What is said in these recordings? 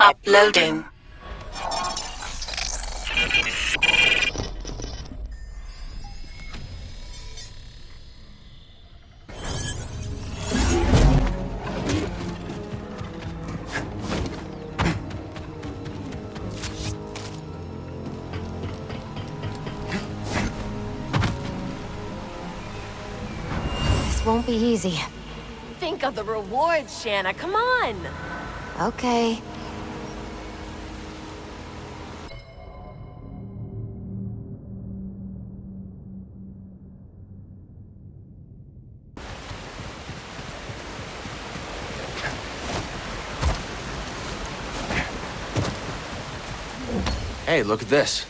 Uploading. This won't be easy. Think of the rewards, Shanna. Come on. Okay. Hey, look at this.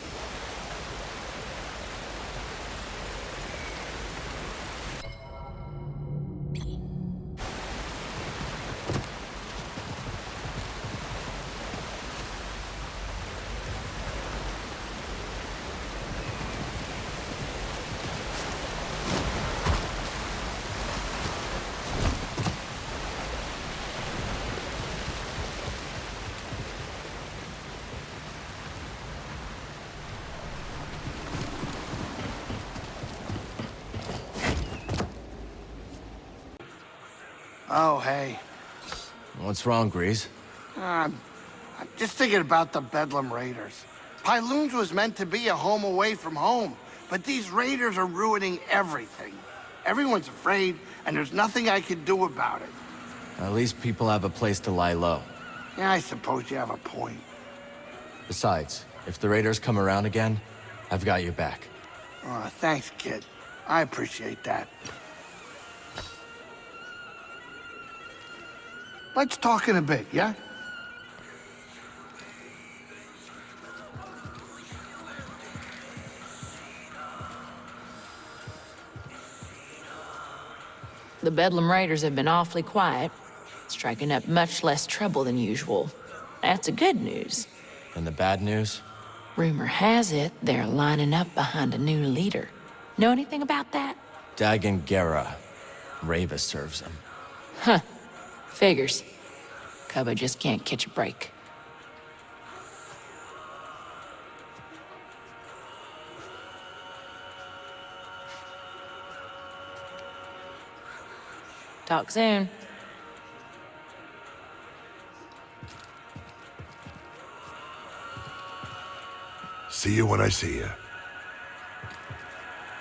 Oh, hey. What's wrong, Grease? I'm just thinking about the Bedlam Raiders. Pyloon's was meant to be a home away from home, but these raiders are ruining everything. Everyone's afraid, and there's nothing I can do about it. At least people have a place to lie low. Yeah, I suppose you have a point. Besides, if the Raiders come around again, I've got your back. Thanks, kid. I appreciate that. Let's talk in a bit, yeah? The Bedlam Raiders have been awfully quiet, striking up much less trouble than usual. That's the good news. And the bad news? Rumor has it they're lining up behind a new leader. Know anything about that? Dagon Gera. Rava serves him. Huh. Figures. Cubba just can't catch a break. Talk soon. See you when I see you.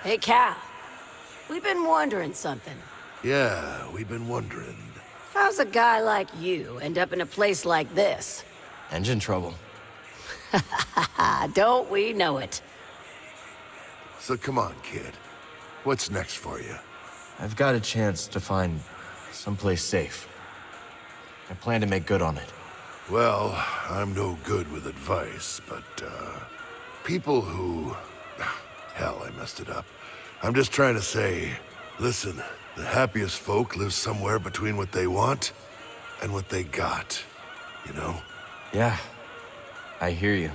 Hey, Cal. We've been wondering something. Yeah, we've been wondering. How's a guy like you end up in a place like this? Engine trouble. Don't we know it? So come on, kid. What's next for you? I've got a chance to find someplace safe. I plan to make good on it. Well, I'm no good with advice, but, people who... Hell, I messed it up. I'm just trying to say, listen, the happiest folk live somewhere between what they want and what they got, you know? Yeah, I hear you.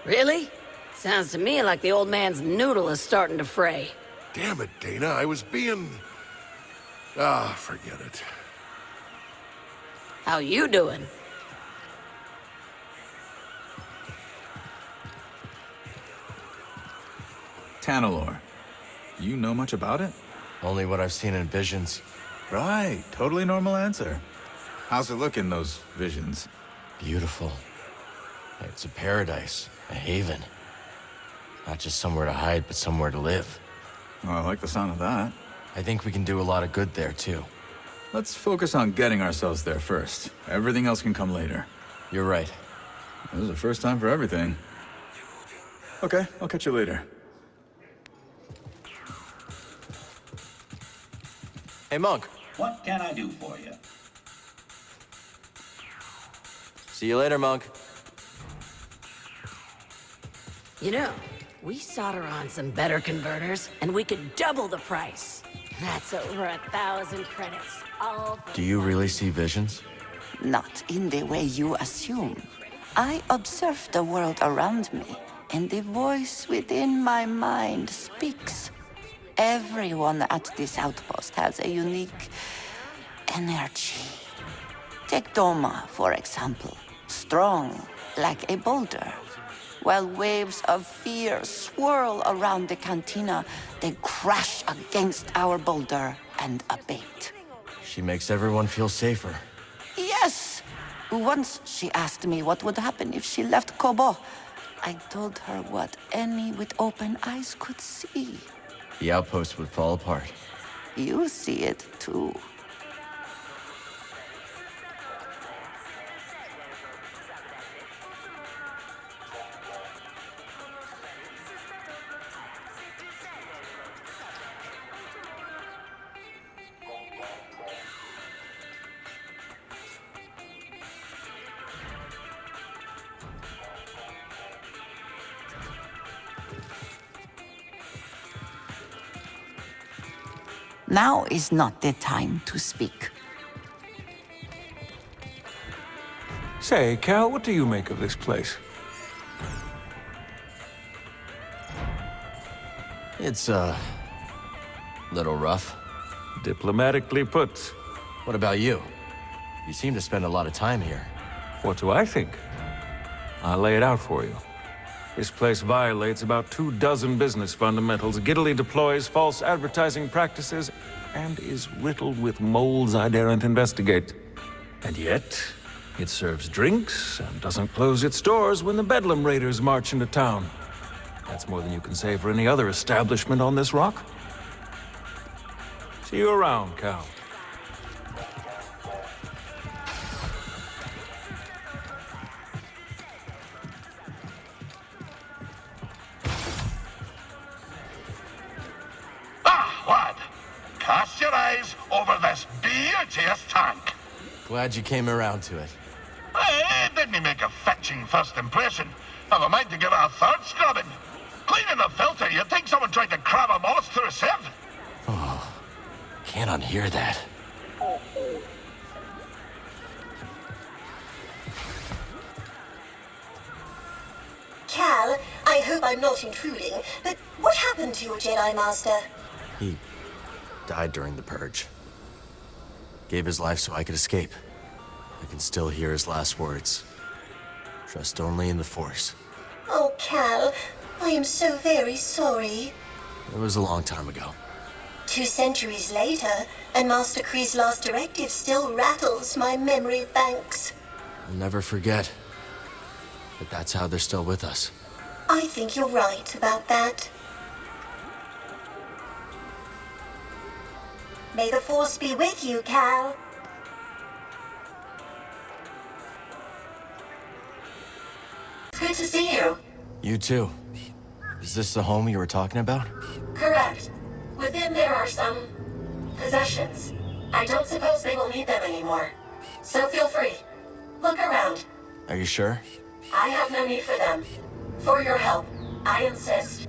Really? Sounds to me like the old man's noodle is starting to fray. Damn it, Dana, I was being... Ah, forget it. How you doing? Tanalor. You know much about it? Only what I've seen in visions. Right, totally normal answer. How's it look in those visions? Beautiful. It's a paradise, a haven. Not just somewhere to hide, but somewhere to live. Well, I like the sound of that. I think we can do a lot of good there, too. Let's focus on getting ourselves there first. Everything else can come later. You're right. This is the first time for everything. Okay, I'll catch you later. Hey, Monk. What can I do for you? See you later, Monk. You know, we solder on some better converters, and we could double the price. That's over 1,000 credits. All for Do you really see visions? Not in the way you assume. I observe the world around me, and the voice within my mind speaks. Everyone at this outpost has a unique energy. Take Doma, for example. strong like a boulder. While waves of fear swirl around the cantina, they crash against our boulder and abate. She makes everyone feel safer. Yes! Once she asked me what would happen if she left Kobo. I told her what any with open eyes could see. The outpost would fall apart. You see it too. Now is not the time to speak. Say, Cal, what do you make of this place? It's, little rough. Diplomatically put. What about you? You seem to spend a lot of time here. What do I think? I'll lay it out for you. This place violates about 24 business fundamentals, giddily deploys false advertising practices, and is riddled with moles I daren't investigate. And yet, it serves drinks and doesn't close its doors when the Bedlam Raiders march into town. That's more than you can say for any other establishment on this rock. See you around, Cal. Lad, cast your eyes over this beauteous tank. Glad you came around to it. Didn't he make a fetching first impression? Have a mind to give it a third scrubbing. Cleaning the filter, you'd think someone tried to cram a mollusk through a sieve. Oh, can't unhear that. Cal, I hope I'm not intruding, but what happened to your Jedi Master? He died during the purge. Gave his life so I could escape. I can still hear his last words. Trust only in the Force. Oh, Cal, I am so very sorry. It was a long time ago. 2 centuries later, and Master Kree's last directive still rattles my memory banks. I'll never forget. But that's how they're still with us. I think you're right about that. May the Force be with you, Cal. It's good to see you. You too. Is this the home you were talking about? Correct. Within there are some possessions. I don't suppose they will need them anymore. So feel free. Look around. Are you sure? I have no need for them. For your help, I insist.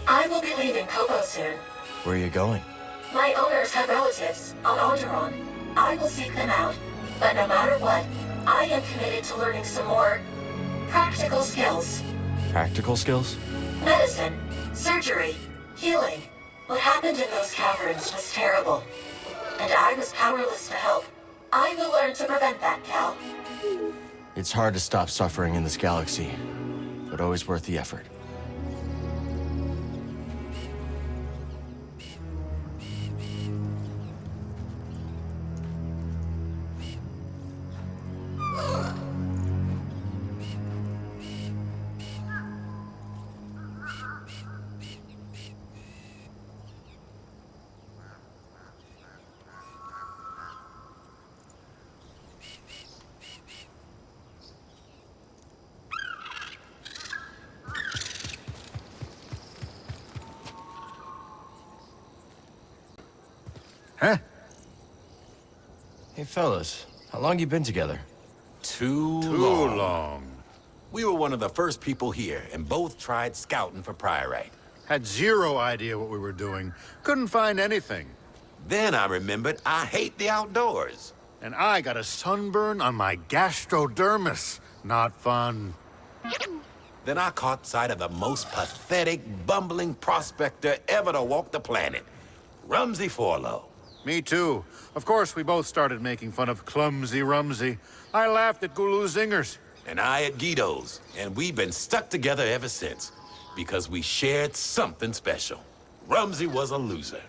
I will be leaving Kobo soon. Where are you going? My owners have relatives on Onderon. I will seek them out. But no matter what, I am committed to learning some more practical skills. Practical skills? Medicine, surgery, healing. What happened in those caverns was terrible. And I was powerless to help. I will learn to prevent that, Cal. It's hard to stop suffering in this galaxy, but always worth the effort. Huh? Hey, fellas. How long you been together? Too long. We were one of the first people here, and both tried scouting for Priorite. Had zero idea what we were doing. Couldn't find anything. Then I remembered I hate the outdoors. And I got a sunburn on my gastrodermis. Not fun. Then I caught sight of the most pathetic, bumbling prospector ever to walk the planet. Rumsey Forlow. Me too. Of course, we both started making fun of Clumsy Rumsey. I laughed at Gulu Zingers. And I at Guido's. And we've been stuck together ever since. Because we shared something special. Rumsey was a loser.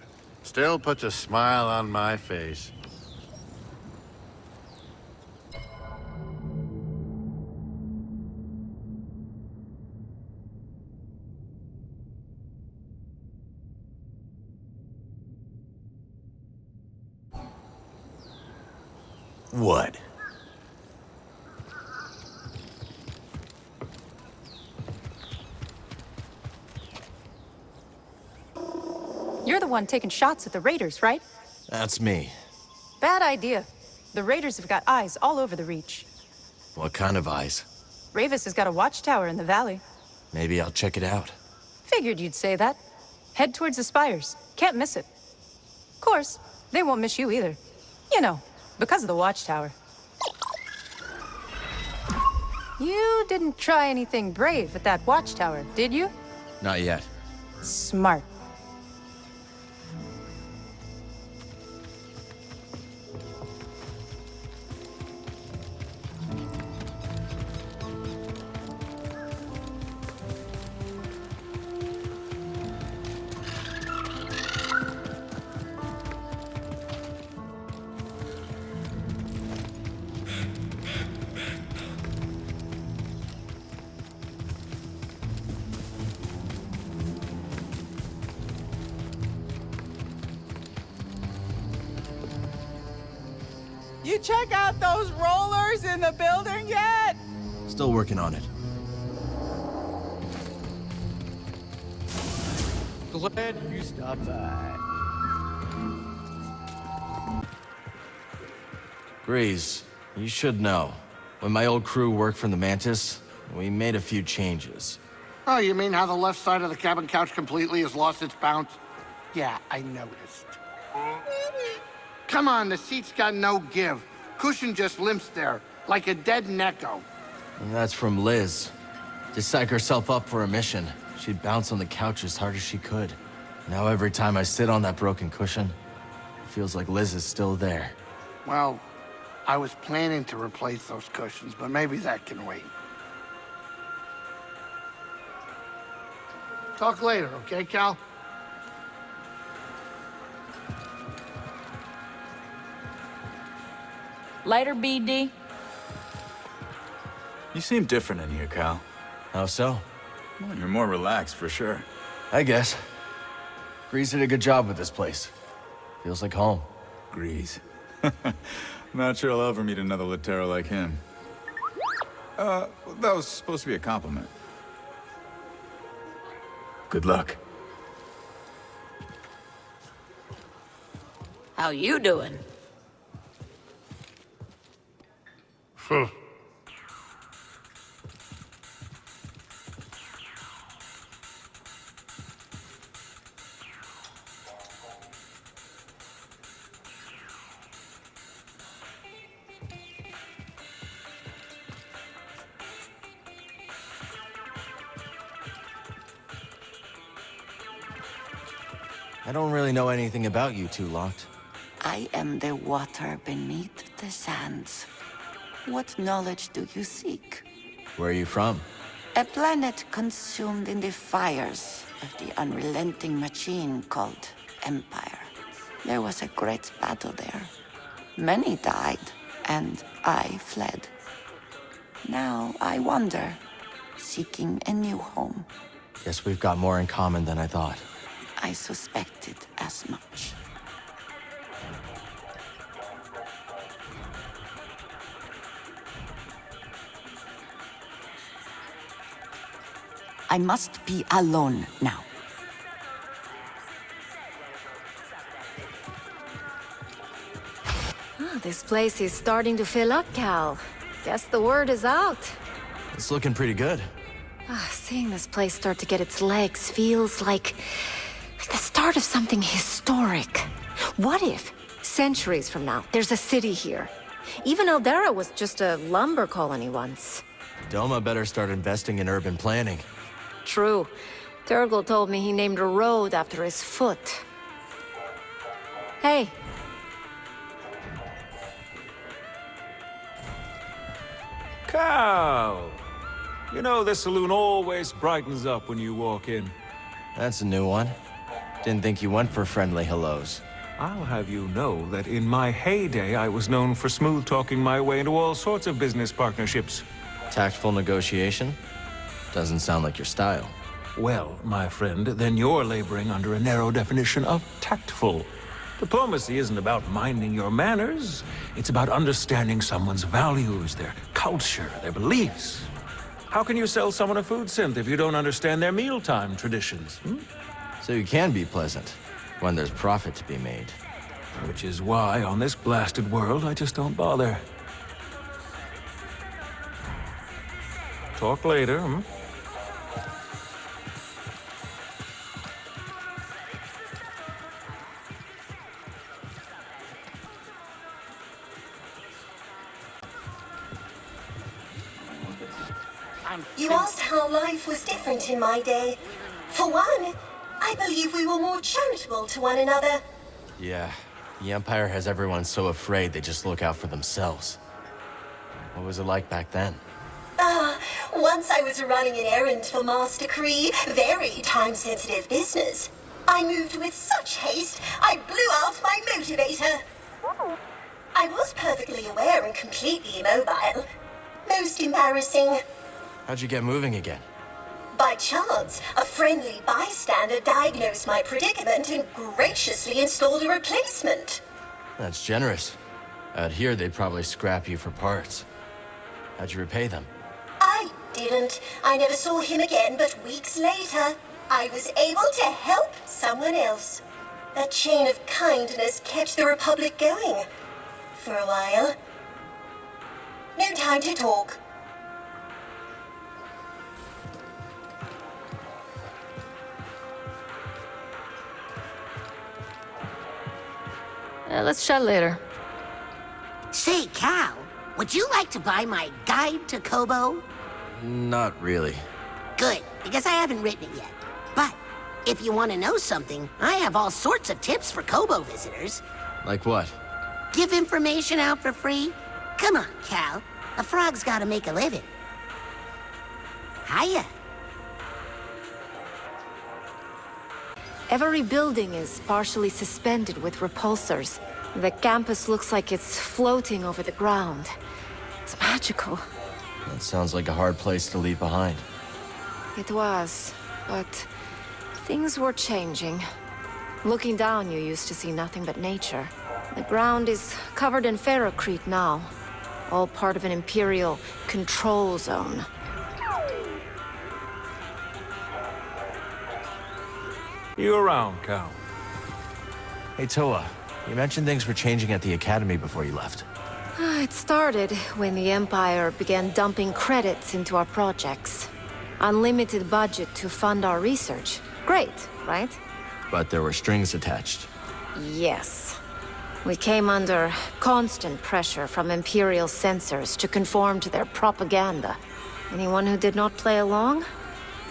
Still puts a smile on my face. What? You're the one taking shots at the Raiders, right? That's me. Bad idea. The Raiders have got eyes all over the Reach. What kind of eyes? Ravis has got a watchtower in the valley. Maybe I'll check it out. Figured you'd say that. Head towards the spires. Can't miss it. Of course, they won't miss you either. You know, because of the watchtower. You didn't try anything brave at that watchtower, did you? Not yet. Smart. You check out those rollers in the building yet? Still working on it. Glad you stopped by. Grease, you should know. When my old crew worked from the Mantis, we made a few changes. Oh, you mean how the left side of the cabin couch completely has lost its bounce? Yeah, I noticed. Come on, the seat's got no give. Cushion just limps there, like a dead necko. And that's from Liz. To psych herself up for a mission, she'd bounce on the couch as hard as she could. Now every time I sit on that broken cushion, it feels like Liz is still there. Well, I was planning to replace those cushions, but maybe that can wait. Talk later, okay, Cal? Later, BD. You seem different in here, Cal. How so? Well, you're more relaxed, for sure. I guess. Grease did a good job with this place. Feels like home. Grease. Not sure I'll ever meet another Latero like him. That was supposed to be a compliment. Good luck. How you doing? I don't really know anything about you two lot. I am the water beneath the sands. What knowledge do you seek? Where are you from? A planet consumed in the fires of the unrelenting machine called Empire. There was a great battle there. Many died, and I fled. Now I wander, seeking a new home. Guess we've got more in common than I thought. I suspected as much. I must be alone now. This place is starting to fill up, Cal. Guess the word is out. It's looking pretty good. Seeing this place start to get its legs feels like the start of something historic. What if, centuries from now, there's a city here? Even Eldera was just a lumber colony once. Doma better start investing in urban planning. True. Turgle told me he named a road after his foot. Hey. Cal! You know, this saloon always brightens up when you walk in. That's a new one. Didn't think you went for friendly hellos. I'll have you know that in my heyday, I was known for smooth-talking my way into all sorts of business partnerships. Tactful negotiation? Doesn't sound like your style. Well, my friend, then you're laboring under a narrow definition of tactful. Diplomacy isn't about minding your manners. It's about understanding someone's values, their culture, their beliefs. How can you sell someone a food synth if you don't understand their mealtime traditions? So you can be pleasant, when there's profit to be made. Which is why, on this blasted world, I just don't bother. Talk later, You asked how life was different in my day. For one, I believe we were more charitable to one another. Yeah, the Empire has everyone so afraid they just look out for themselves. What was it like back then? Once I was running an errand for Master Kree, very time-sensitive business. I moved with such haste, I blew out my motivator. I was perfectly aware and completely immobile. Most embarrassing. How'd you get moving again? By chance, a friendly bystander diagnosed my predicament and graciously installed a replacement. That's generous. Out here, they'd probably scrap you for parts. How'd you repay them? I didn't. I never saw him again, but weeks later, I was able to help someone else. That chain of kindness kept the Republic going. For a while. No time to talk. Let's chat later. Say, Cal, would you like to buy my guide to Kobo? Not really. Good, because I haven't written it yet. But if you want to know something, I have all sorts of tips for Kobo visitors. Like what? Give information out for free? Come on, Cal. A frog's gotta make a living. Hiya. Every building is partially suspended with repulsors. The campus looks like it's floating over the ground. It's magical. That sounds like a hard place to leave behind. It was, but things were changing. Looking down, you used to see nothing but nature. The ground is covered in ferrocrete now, all part of an Imperial control zone. You around, Cal? Hey, Toa, you mentioned things were changing at the Academy before you left. It started when the Empire began dumping credits into our projects. Unlimited budget to fund our research. Great, right? But there were strings attached. Yes. We came under constant pressure from Imperial censors to conform to their propaganda. Anyone who did not play along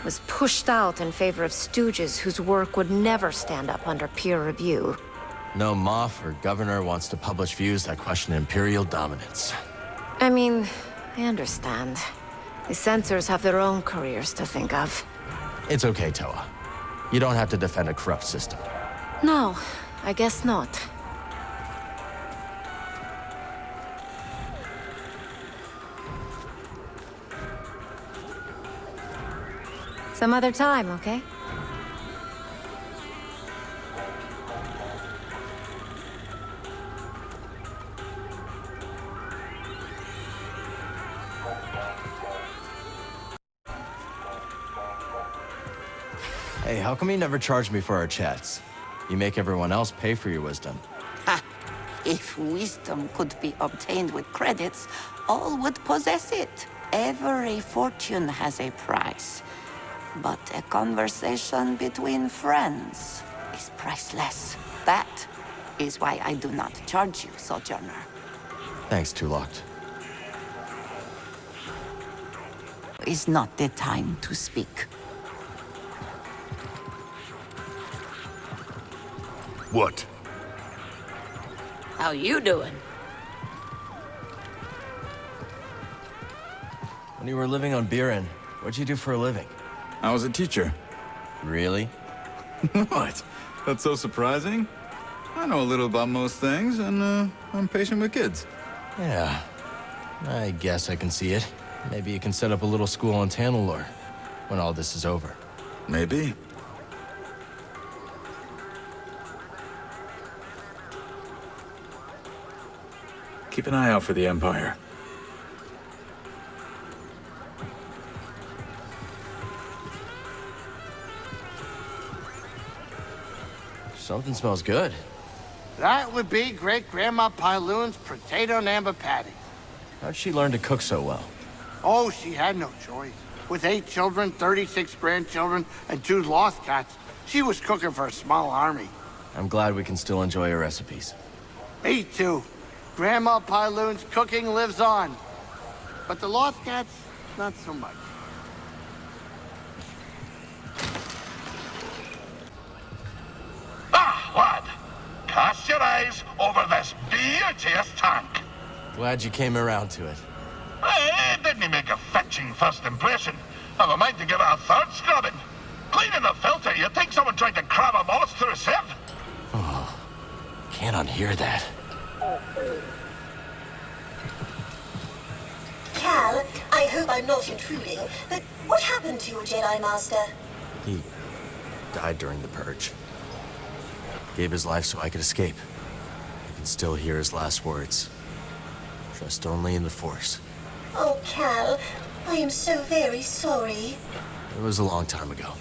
was pushed out in favor of stooges whose work would never stand up under peer review. No Moff or Governor wants to publish views that question Imperial dominance. I mean, I understand. The censors have their own careers to think of. It's okay, Toa. You don't have to defend a corrupt system. No, I guess not. Some other time, okay? Hey, how come you never charge me for our chats? You make everyone else pay for your wisdom. Ha! If wisdom could be obtained with credits, all would possess it. Every fortune has a price. But a conversation between friends is priceless. That is why I do not charge you, Sojourner. Thanks, Tulocked. Is not the time to speak. What? How you doing? When you were living on Biren, what'd you do for a living? I was a teacher. Really? What? That's so surprising? I know a little about most things, and I'm patient with kids. Yeah. I guess I can see it. Maybe you can set up a little school on Tanalor when all this is over. Maybe. Keep an eye out for the Empire. Something smells good. That would be Great-Grandma Pyloon's potato namba patty. How'd she learn to cook so well? Oh, she had no choice. With 8 children, 36 grandchildren, and 2 lost cats, she was cooking for a small army. I'm glad we can still enjoy her recipes. Me too. Grandma Pyloon's cooking lives on. But the lost cats, not so much. Ah, lad. Cast your eyes over this beauteous tank. Glad you came around to it. It didn't make a fetching first impression. I've a mind to give it a third scrubbing. Cleaning the filter, you'd think someone tried to cram a moss through a sieve. Oh, can't unhear that. Cal, I hope I'm not intruding, but what happened to your Jedi Master? He died during the purge. Gave his life so I could escape. I can still hear his last words. Trust only in the Force. Oh, Cal, I am so very sorry. It was a long time ago.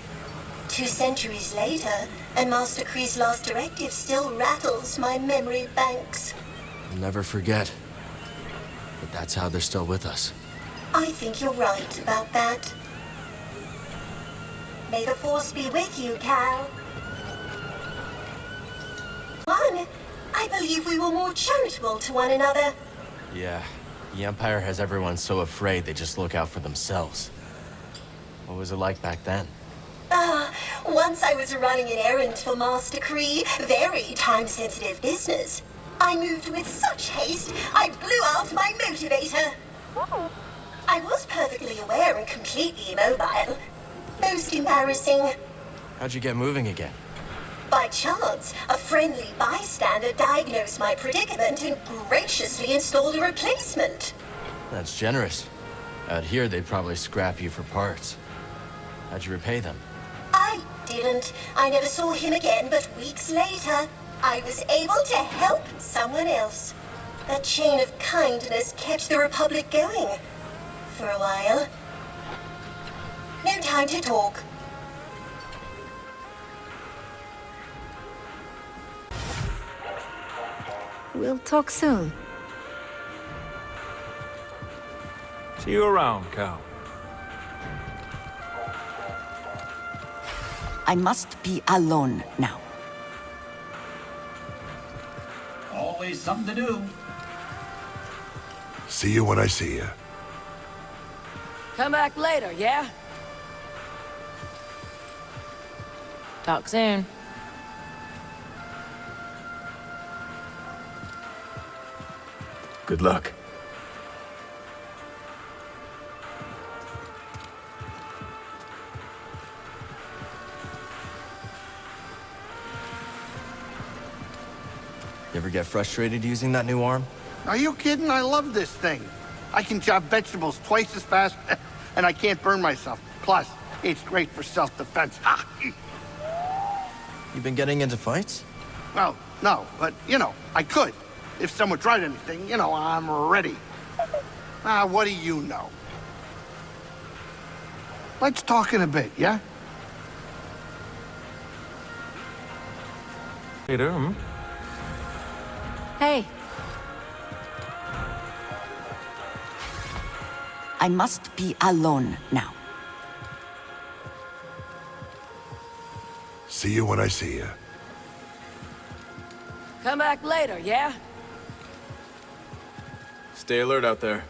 2 centuries later, and Master Kree's last directive still rattles my memory banks. I'll never forget. But that's how they're still with us. I think you're right about that. May the Force be with you, Cal. I believe we were more charitable to one another. Yeah, the Empire has everyone so afraid they just look out for themselves. What was it like back then? Once I was running an errand for Master Kree, very time-sensitive business. I moved with such haste, I blew out my motivator. I was perfectly aware and completely immobile. Most embarrassing. How'd you get moving again? By chance, a friendly bystander diagnosed my predicament and graciously installed a replacement. That's generous. Out here, they'd probably scrap you for parts. How'd you repay them? I didn't. I never saw him again, but weeks later, I was able to help someone else. That chain of kindness kept the Republic going. For a while. No time to talk. We'll talk soon. See you around, Cal. I must be alone now. Always something to do. See you when I see you. Come back later, yeah? Talk soon. Good luck. You ever get frustrated using that new arm? Are you kidding? I love this thing. I can chop vegetables twice as fast, and I can't burn myself. Plus, it's great for self-defense. You been getting into fights? Well, no, but, I could. If someone tried anything, I'm ready. What do you know? Let's talk in a bit, yeah? Later, Hey. I must be alone now. See you when I see you. Come back later, yeah? Stay alert out there.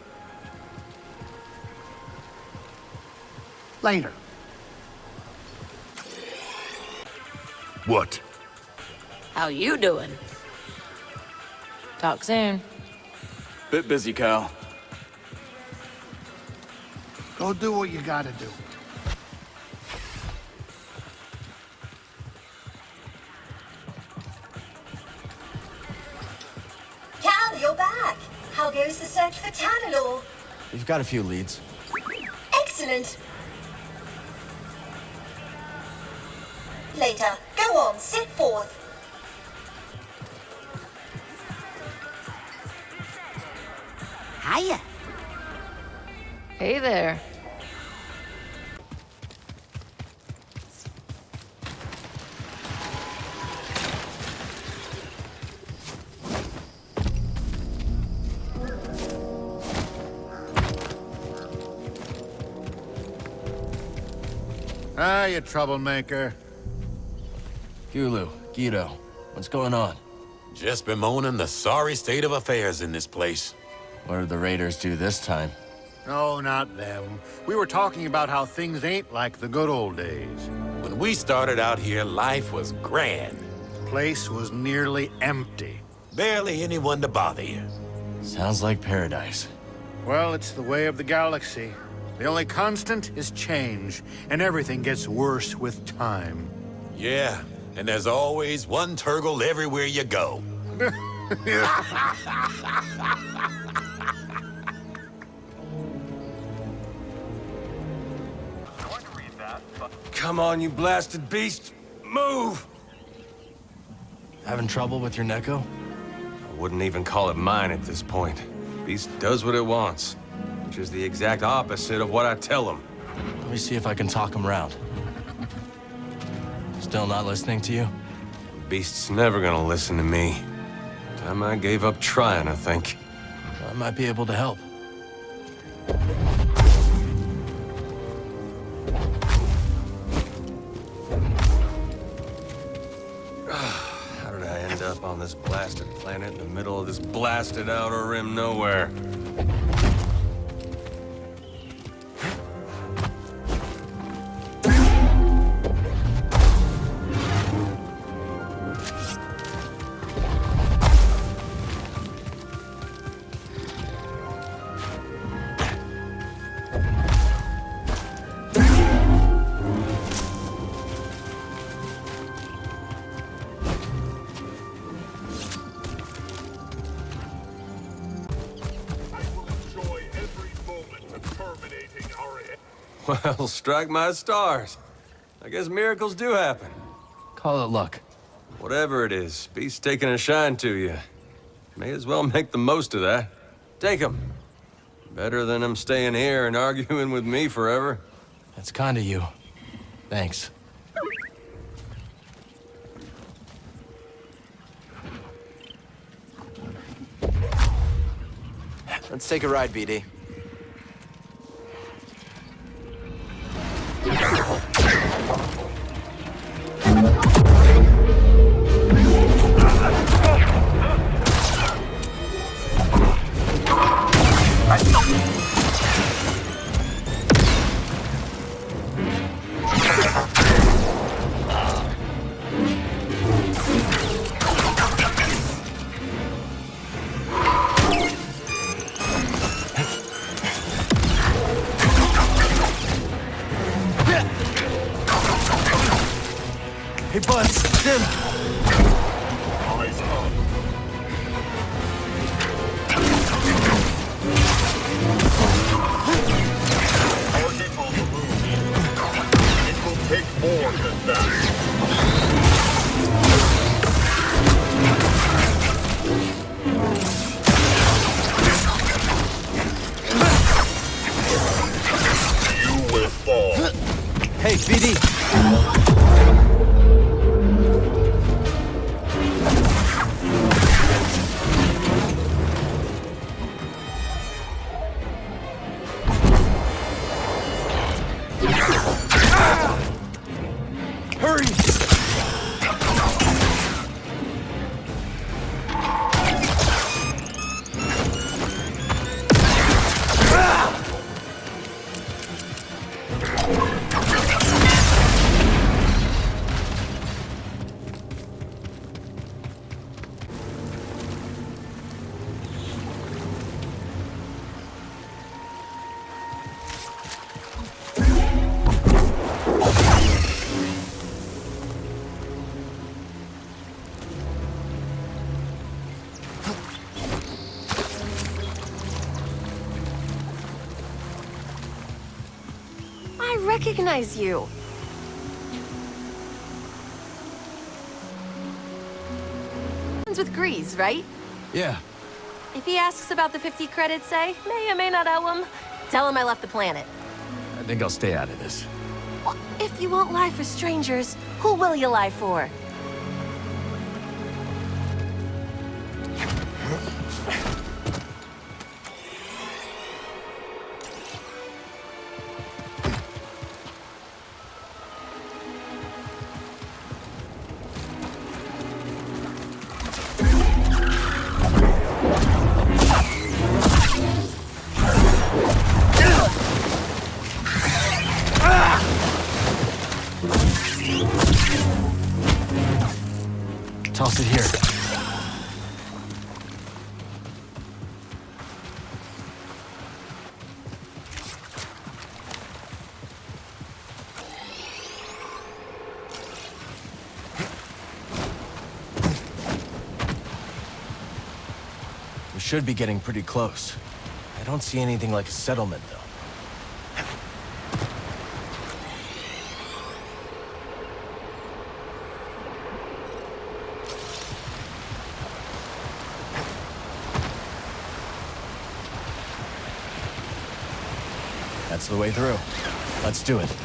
Later. What? How you doing? Talk soon. Bit busy, Cal. Go do what you gotta do. Cal, you're back. How goes the search for Tanalor? We've got a few leads. Excellent. Later. Go on, set forth. Hiya. Hey there. Ah, you troublemaker. Gulu, Guido, what's going on? Just bemoaning the sorry state of affairs in this place. What did the raiders do this time? No, not them. We were talking about how things ain't like the good old days. When we started out here, life was grand. The place was nearly empty. Barely anyone to bother you. Sounds like paradise. Well, it's the way of the galaxy. The only constant is change, and everything gets worse with time. Yeah, and there's always one Turgle everywhere you go. Come on, you blasted beast! Move! Having trouble with your Neko? I wouldn't even call it mine at this point. Beast does what it wants, which is the exact opposite of what I tell him. Let me see if I can talk him round. Still not listening to you? Beast's never gonna listen to me. Time I gave up trying, I think. I might be able to help. How did I end up on this blasted planet in the middle of this blasted outer rim nowhere? Well, strike my stars. I guess miracles do happen. Call it luck. Whatever it is, Beast's taking a shine to you. May as well make the most of that. Take him. Better than him staying here and arguing with me forever. That's kind of you. Thanks. Let's take a ride, BD. Hey, Buzz, Jim. Eyes up. Target on the move. It will take more than that. You will fall. Hey, BD. I recognize you. With Grease, right? Yeah. If he asks about the 50 credits, say, may or may not owe him, tell him I left the planet. I think I'll stay out of this. Well, if you won't lie for strangers, who will you lie for? Toss it here. We should be getting pretty close. I don't see anything like a settlement, though. That's the way through. Let's do it.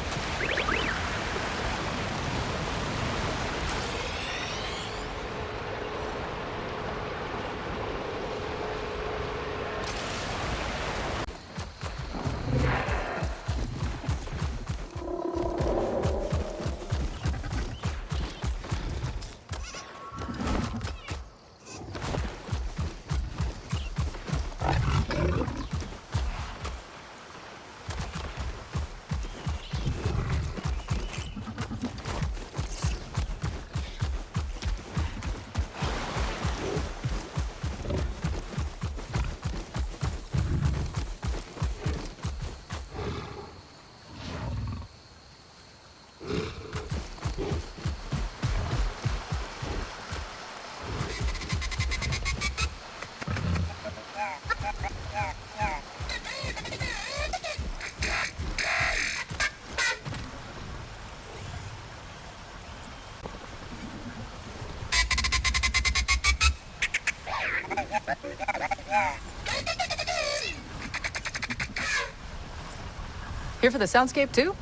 Here for the soundscape, too?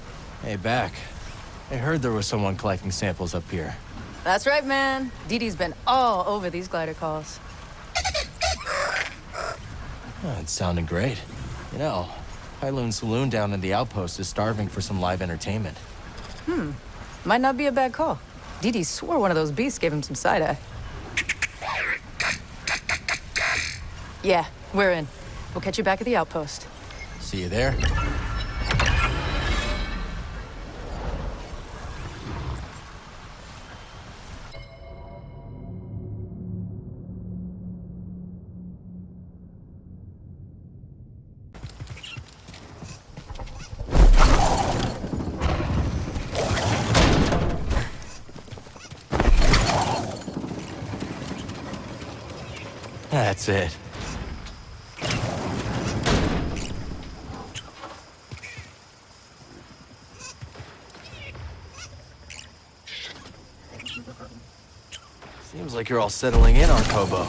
Hey, back. I heard there was someone collecting samples up here. That's right, man. JEDI's been all over these glider calls. Oh, it's sounding great. You know, Pyloon Saloon down in the outpost is starving for some live entertainment. Might not be a bad call. JEDI swore one of those beasts gave him some side-eye. Yeah, we're in. We'll catch you back at the outpost. See you there. That's it. Seems like you're all settling in on Kobo.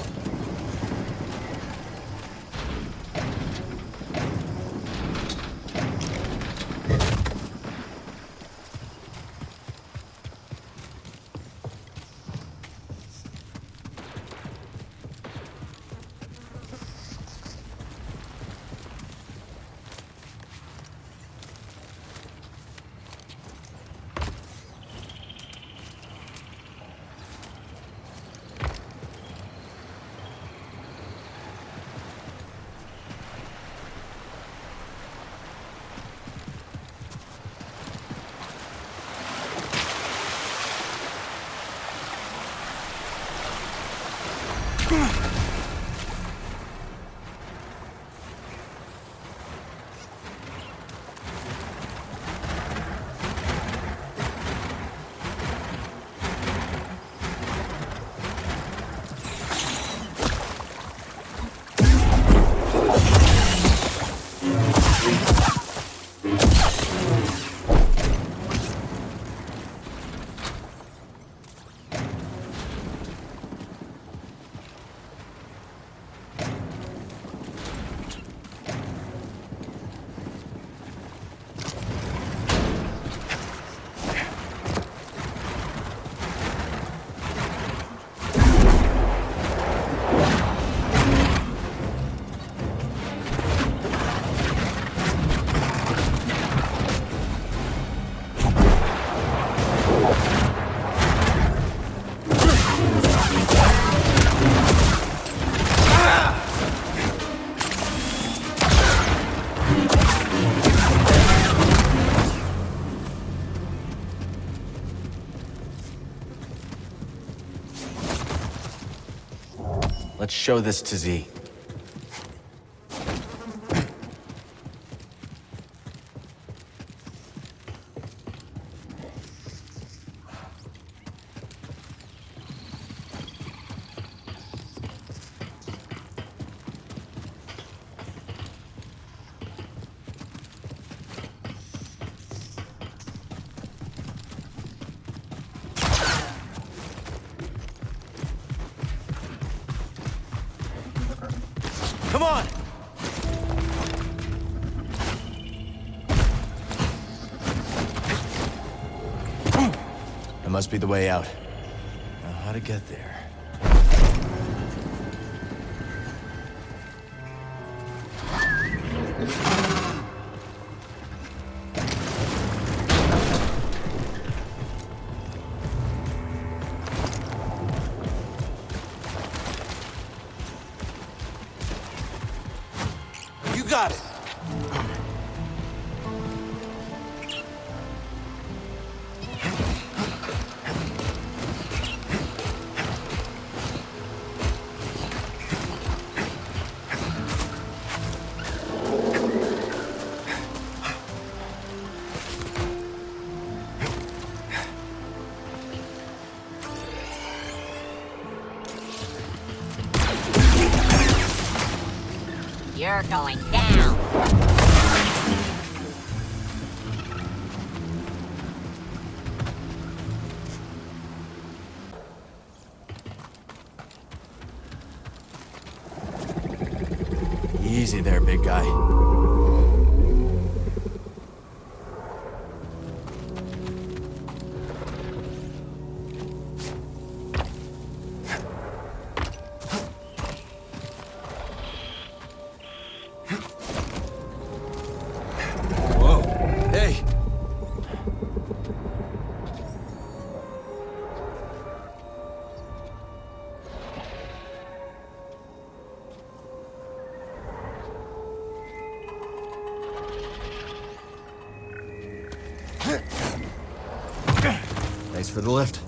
Let's show this to Z. Come on! That must be the way out. Now, how to get there? You got it. You're going down. Easy there, big guy. Whoa. Hey! Thanks for the lift.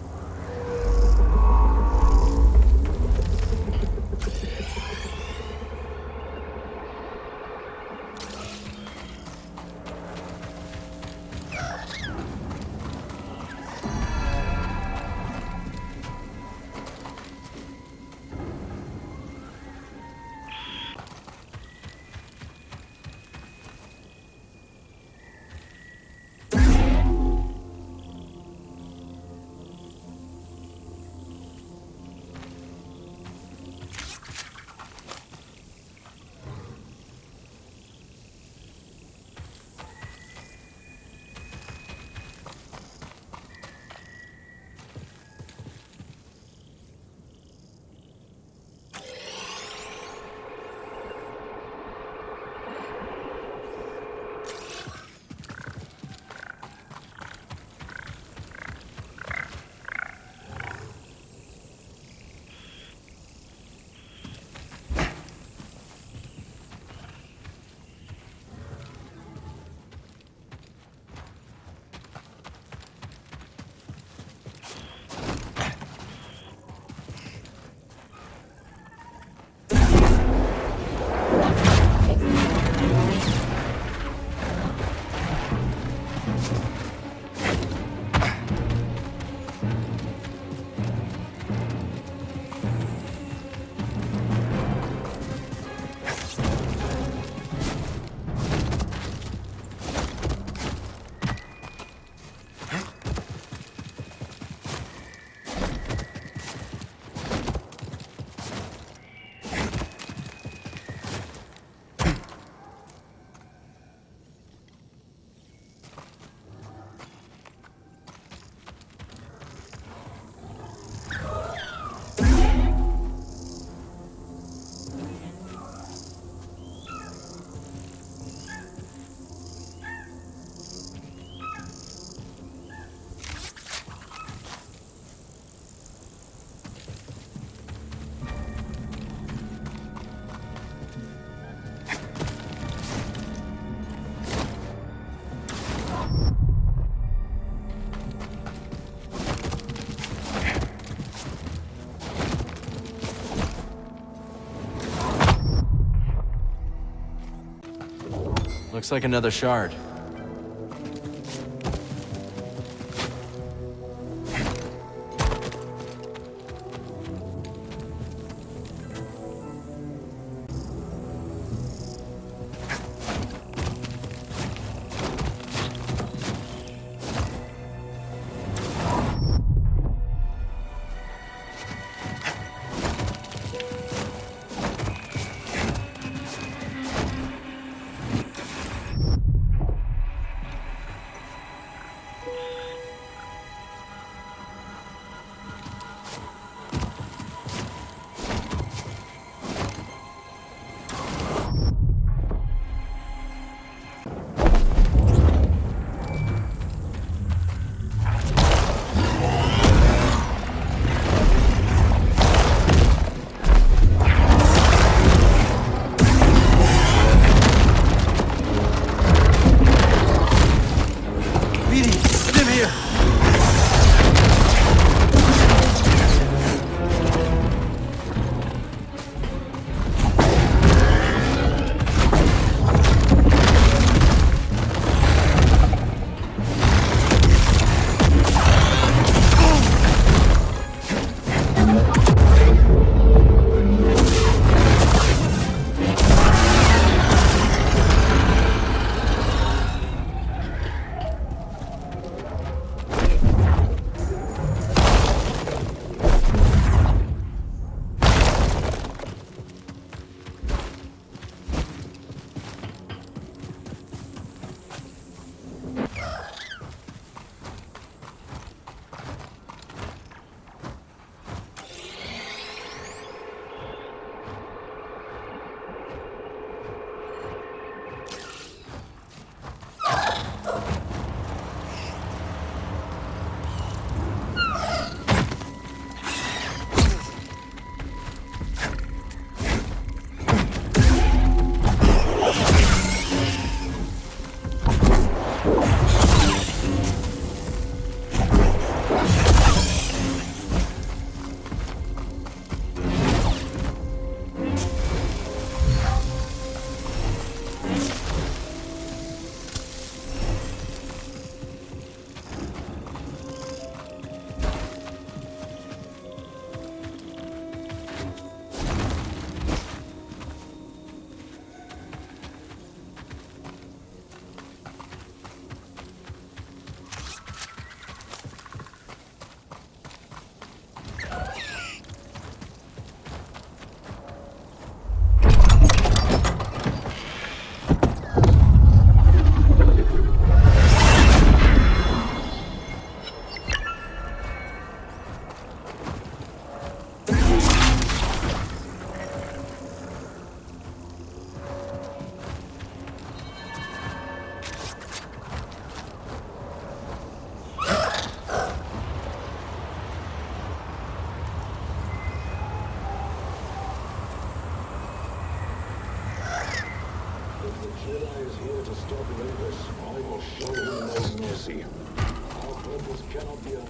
Looks like another shard.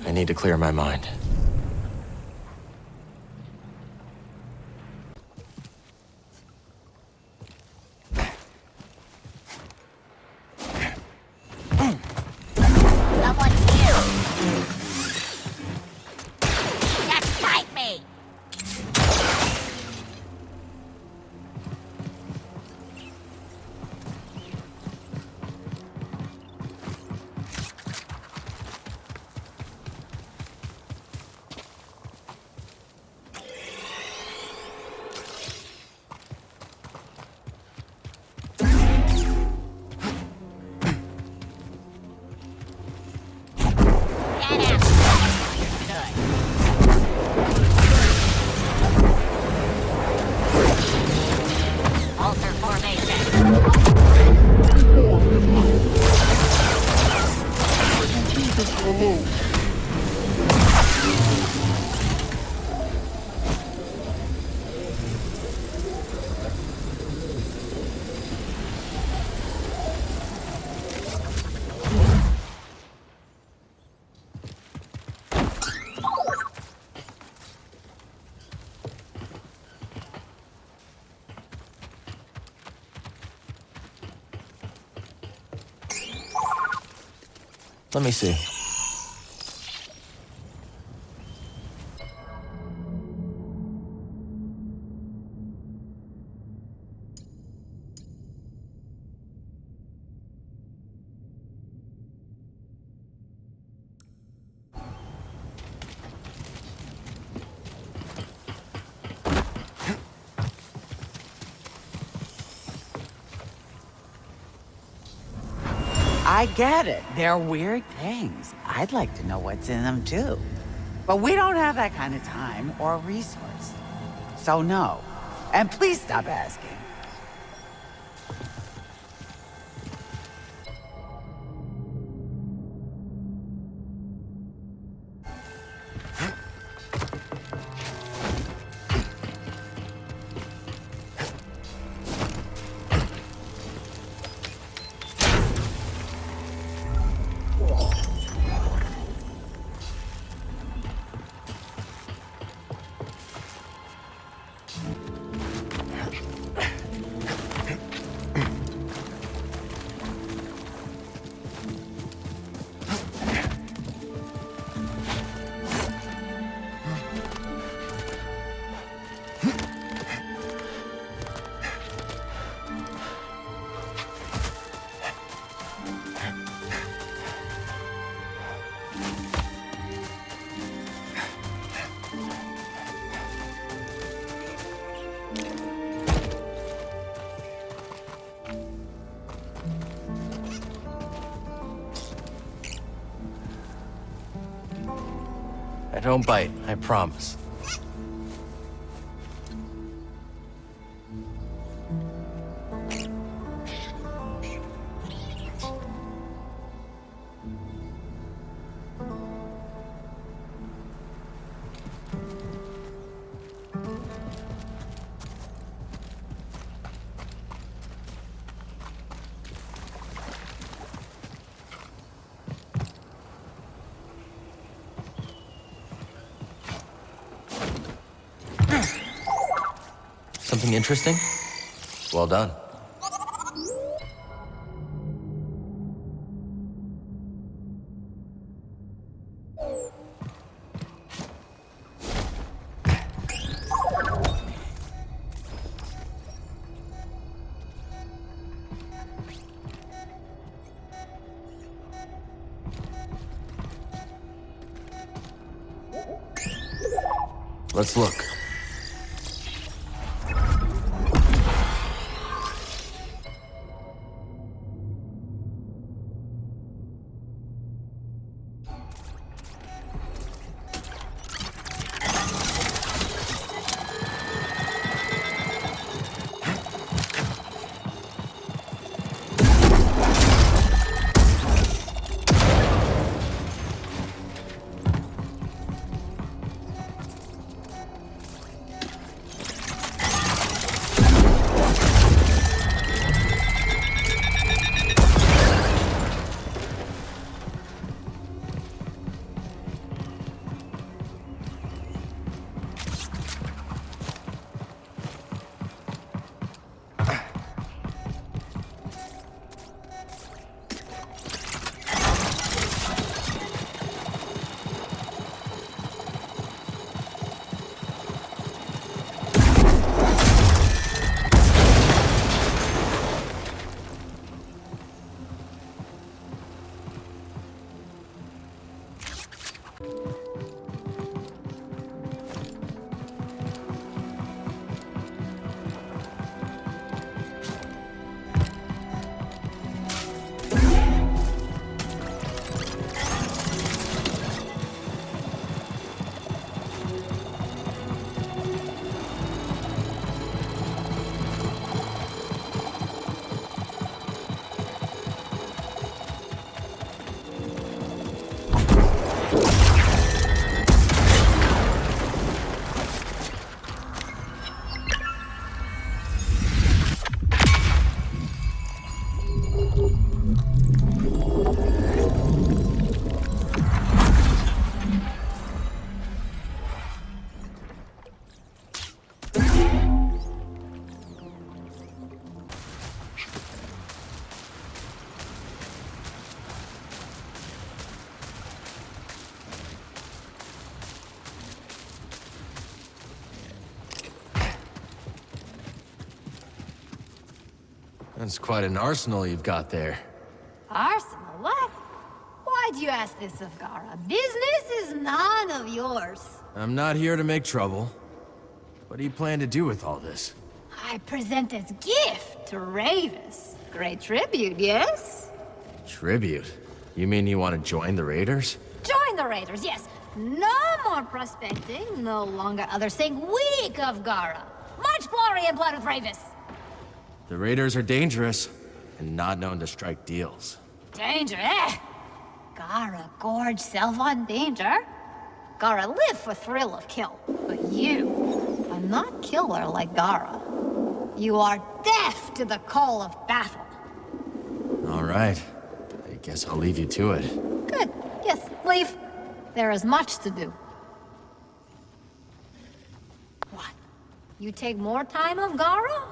I need to clear my mind. Someone's here! Just fight me! Let me see. I get it. They're weird things. I'd like to know what's in them, too. But we don't have that kind of time or resource. So no. And please stop asking. I don't bite, I promise. Something interesting? Well done. Let's look. That's quite an arsenal you've got there. Arsenal? What? Why do you ask this of Gara? Business is none of yours. I'm not here to make trouble. What do you plan to do with all this? I present as gift to Ravis. Great tribute, yes? Tribute? You mean you want to join the Raiders? Join the Raiders, yes. No more prospecting, no longer others saying weak of Gara. Much glory and blood with Ravis. The Raiders are dangerous, and not known to strike deals. Danger, eh? Gara gorge self on danger. Gara live for thrill of kill. But you are not killer like Gara. You are deaf to the call of battle. All right. I guess I'll leave you to it. Good. Yes, leave. There is much to do. What? You take more time of Gara?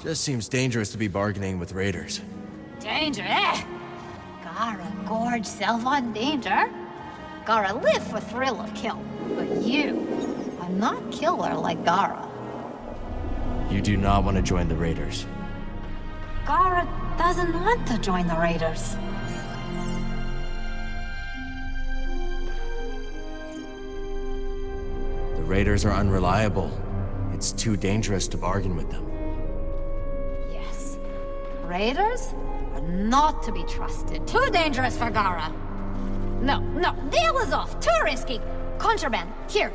Just seems dangerous to be bargaining with Raiders. Danger, eh? Gara gorge self on danger. Gara live for thrill of kill. But you are not killer like Gara. You do not want to join the Raiders. Gara doesn't want to join the Raiders. The Raiders are unreliable. It's too dangerous to bargain with them. Yes. Raiders are not to be trusted. Too dangerous for Gara. No, deal is off. Too risky. Contraband. Here,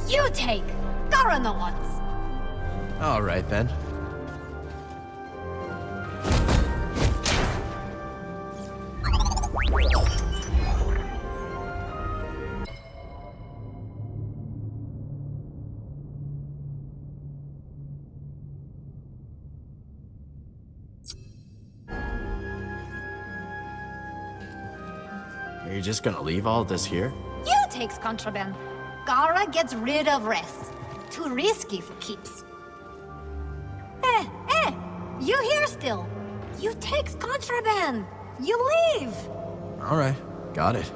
you take. Gara no wants. All right, then. Are you just gonna leave all this here? You takes contraband. Gara gets rid of rest. Too risky for keeps. You here still. You takes contraband. You leave. All right, got it.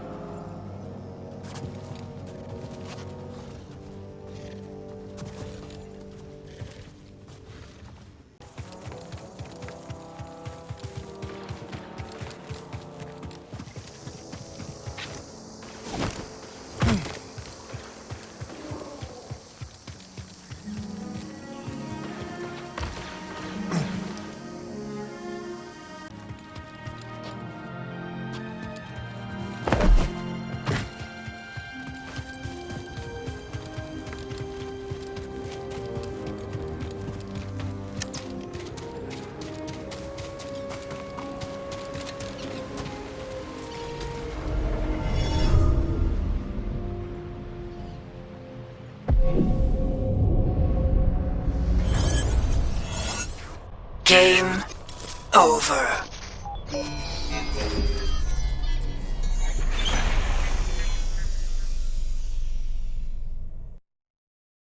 Game over.